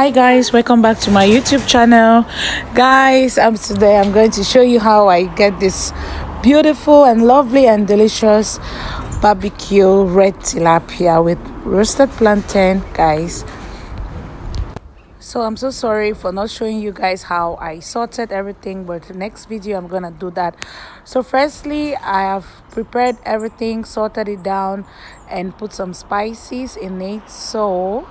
Hi guys, welcome back to my YouTube channel. Guys, today I'm going to show you how I get this beautiful and lovely and delicious barbecue red tilapia with roasted plantain, guys. So I'm so sorry for not showing you guys how I sorted everything, but the next video I'm gonna do that. So firstly, I have prepared everything, sorted it down and put some spices in it. So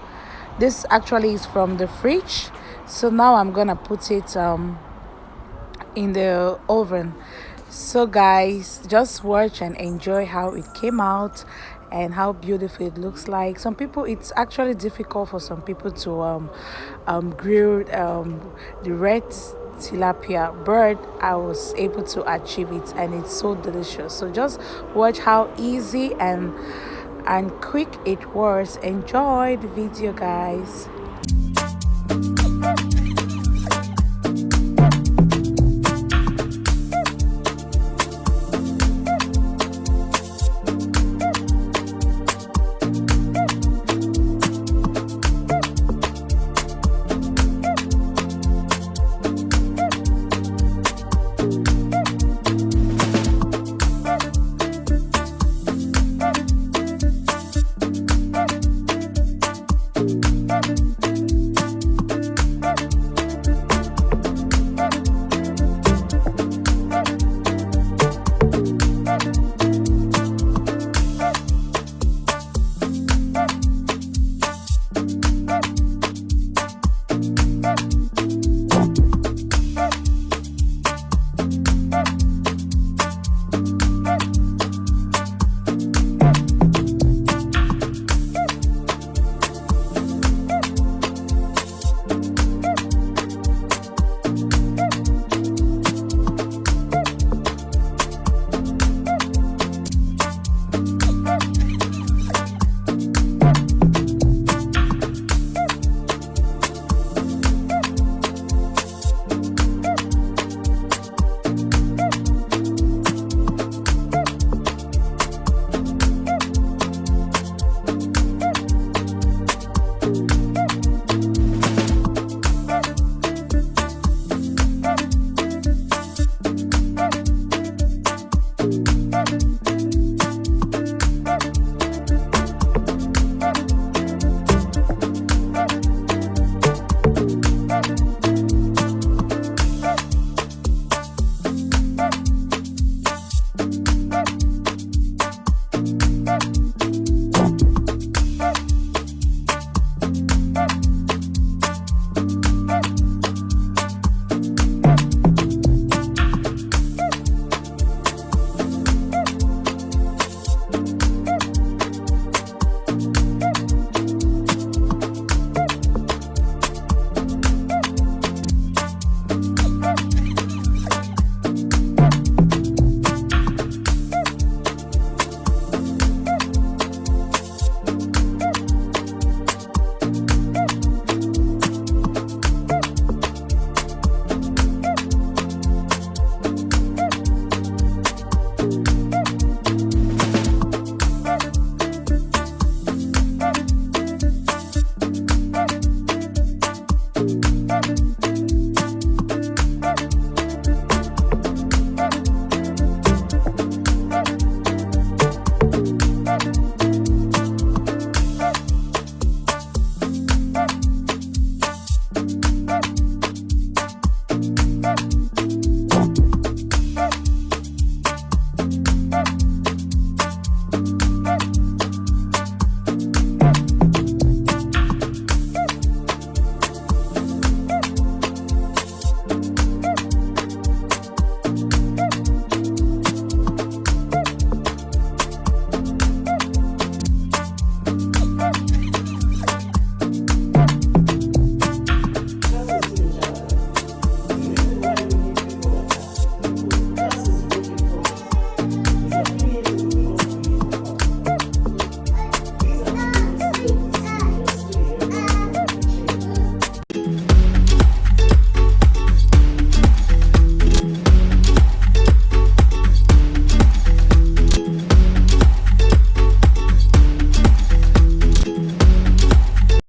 this actually is from the fridge, so now I'm gonna put it in the oven. So guys, just watch and enjoy how it came out and how beautiful it looks like. Some people, it's actually difficult for some people to grill the red tilapia, but I was able to achieve it and it's so delicious. So just watch how easy and quick it was. Enjoy the video, guys.